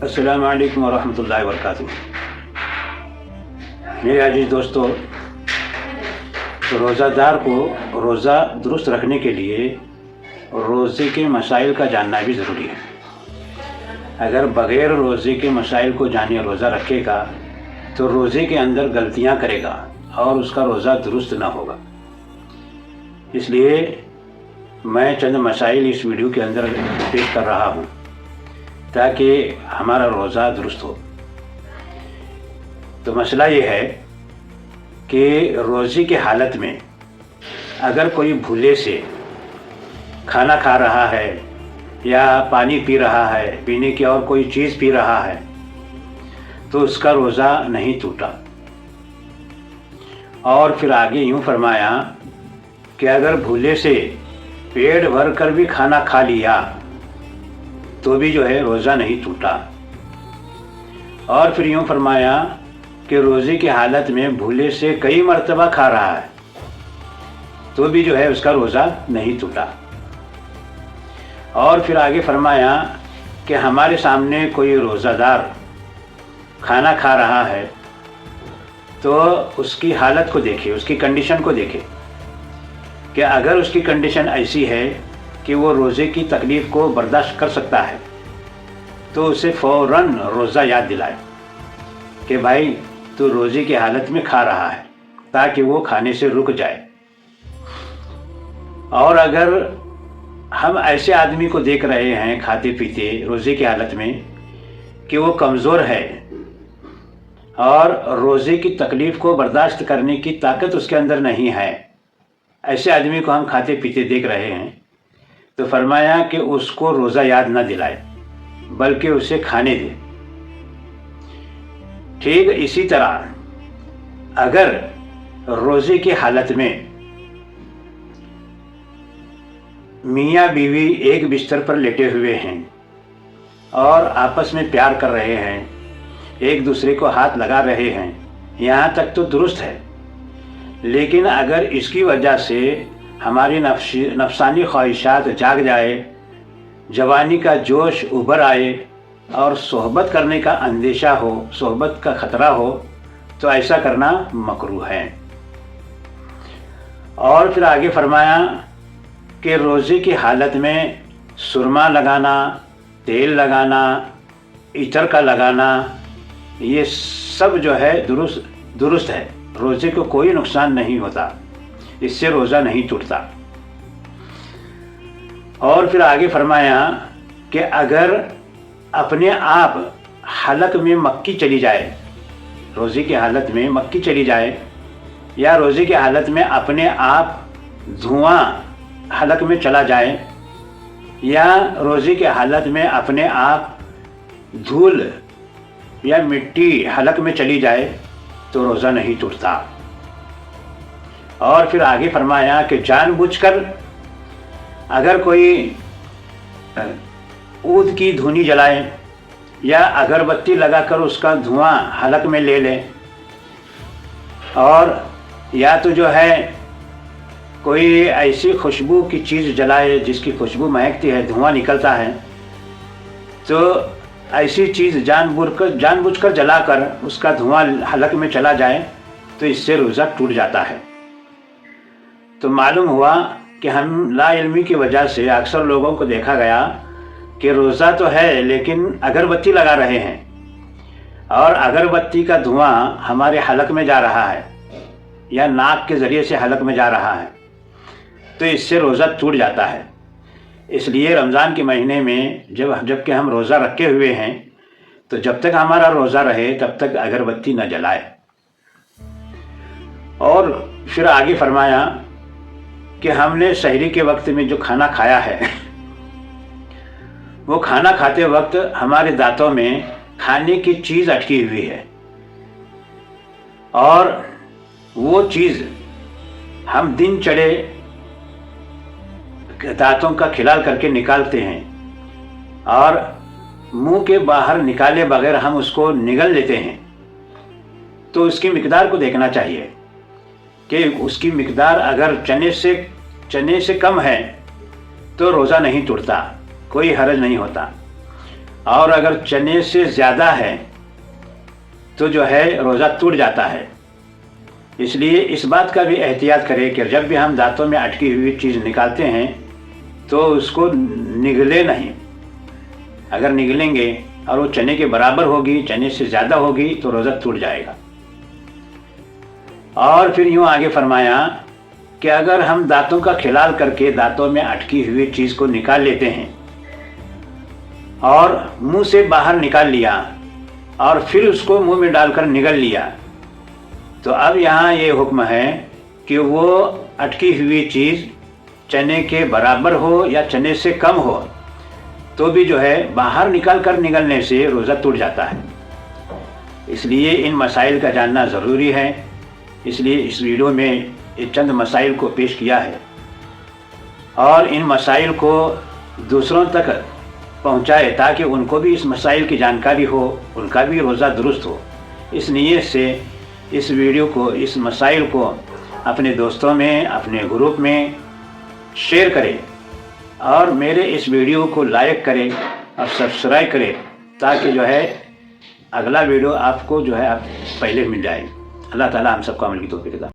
अस्सलामु अलैकुम वरहमतुल्लाहि वबरकातुहू। मेरे अजीज दोस्तों, रोज़ादार को रोज़ा दुरुस्त रखने के लिए रोज़े के मसाइल का जानना भी ज़रूरी है। अगर बग़ैर रोज़े के मसाइल को जाने रोज़ा रखेगा तो रोज़े के अंदर गलतियां करेगा और उसका रोज़ा दुरुस्त ना होगा। इसलिए मैं चंद मसाइल इस वीडियो के अंदर पेश कर रहा हूँ ताकि हमारा रोज़ा दुरुस्त हो। तो मसला ये है कि रोज़े की हालत में अगर कोई भूले से खाना खा रहा है या पानी पी रहा है, पीने की और कोई चीज़ पी रहा है, तो उसका रोज़ा नहीं टूटा। और फिर आगे यूँ फरमाया कि अगर भूले से पेट भर कर भी खाना खा लिया तो भी जो है रोज़ा नहीं टूटा। और फिर यूँ फरमाया कि रोज़े की हालत में भूले से कई मरतबा खा रहा है तो भी जो है उसका रोज़ा नहीं टूटा। और फिर आगे फरमाया कि हमारे सामने कोई रोज़ादार खाना खा रहा है तो उसकी हालत को देखे, उसकी कंडीशन को देखे कि अगर उसकी कंडीशन ऐसी है कि वो रोज़े की तकलीफ़ को बर्दाश्त कर सकता है तो उसे फ़ौरन रोज़ा याद दिलाए कि भाई तू रोज़े की हालत में खा रहा है, ताकि वो खाने से रुक जाए। और अगर हम ऐसे आदमी को देख रहे हैं खाते पीते रोज़े की हालत में कि वो कमज़ोर है और रोज़े की तकलीफ़ को बर्दाश्त करने की ताकत उसके अंदर नहीं है, ऐसे आदमी को हम खाते पीते देख रहे हैं, तो फरमाया कि उसको रोज़ा याद ना दिलाए बल्कि उसे खाने दे। ठीक इसी तरह अगर रोज़े की हालत में मियाँ बीवी एक बिस्तर पर लेटे हुए हैं और आपस में प्यार कर रहे हैं, एक दूसरे को हाथ लगा रहे हैं, यहाँ तक तो दुरुस्त है। लेकिन अगर इसकी वजह से हमारी नफसानी ख्वाहिशात जाग जाए, जवानी का जोश उभर आए और सोहबत करने का अंदेशा हो, सोहबत का ख़तरा हो, तो ऐसा करना मकरूह है। और फिर आगे फरमाया कि रोज़े की हालत में सुरमा लगाना, तेल लगाना, इतर का लगाना, ये सब जो है दुरुस्त है, रोज़े को कोई नुकसान नहीं होता, इससे रोज़ा नहीं टूटता। और फिर आगे फरमाया कि अगर अपने आप हलक में मक्खी चली जाए, रोज़े की हालत में मक्खी चली जाए, या रोज़े की हालत में अपने आप धुआं हलक में चला जाए, या रोज़े की हालत में अपने आप धूल या मिट्टी हलक में चली जाए, तो रोज़ा नहीं टूटता। और फिर आगे फरमाया कि जानबूझकर अगर कोई ऊद की धुनी जलाए या अगरबत्ती लगाकर उसका धुआं हलक में ले ले, और या तो जो है कोई ऐसी खुशबू की चीज़ जलाए जिसकी खुशबू महकती है, धुआं निकलता है, तो ऐसी चीज़ जानबूझकर जलाकर उसका धुआं हलक में चला जाए तो इससे रोज़ा टूट जाता है। तो मालूम हुआ कि हम लाइल्मी की वजह से अक्सर लोगों को देखा गया कि रोज़ा तो है लेकिन अगरबत्ती लगा रहे हैं और अगरबत्ती का धुआं हमारे हलक में जा रहा है या नाक के ज़रिए से हलक में जा रहा है, तो इससे रोज़ा टूट जाता है। इसलिए रमज़ान के महीने में जबकि हम रोज़ा रखे हुए हैं, तो जब तक हमारा रोज़ा रहे तब तक अगरबत्ती न जलाए। और फिर आगे फरमाया कि हमने सहरी के वक्त में जो खाना खाया है, वो खाना खाते वक्त हमारे दांतों में खाने की चीज़ अटकी हुई है और वो चीज़ हम दिन चढ़े दांतों का खिलाल करके निकालते हैं और मुंह के बाहर निकाले बगैर हम उसको निगल लेते हैं। तो उसकी मिकदार को देखना चाहिए कि उसकी मिकदार अगर चने से कम है तो रोज़ा नहीं टूटता, कोई हरज नहीं होता। और अगर चने से ज़्यादा है तो जो है रोज़ा टूट जाता है। इसलिए इस बात का भी एहतियात करें कि जब भी हम दांतों में अटकी हुई चीज़ निकालते हैं तो उसको निगले नहीं। अगर निगलेंगे और वो चने के बराबर होगी, चने से ज़्यादा होगी, तो रोज़ा टूट जाएगा। और फिर यूँ आगे फरमाया कि अगर हम दांतों का खिलाल करके दांतों में अटकी हुई चीज़ को निकाल लेते हैं और मुंह से बाहर निकाल लिया और फिर उसको मुंह में डालकर निगल लिया, तो अब यहाँ ये हुक्म है कि वो अटकी हुई चीज़ चने के बराबर हो या चने से कम हो तो भी जो है बाहर निकाल कर निगलने से रोज़ा टूट जाता है। इसलिए इन मसाइल का जानना ज़रूरी है। इसलिए इस वीडियो में ये चंद मसाइल को पेश किया है और इन मसाइल को दूसरों तक पहुंचाए ताकि उनको भी इस मसाइल की जानकारी हो, उनका भी रोज़ा दुरुस्त हो। इस नीयत से इस वीडियो को, इस मसाइल को अपने दोस्तों में, अपने ग्रुप में शेयर करें और मेरे इस वीडियो को लाइक करें और सब्सक्राइब करें ताकि जो है अगला वीडियो आपको जो है आप पहले मिल जाए। अल्लाह ताला हम सबको अमल की तौफीक देता है।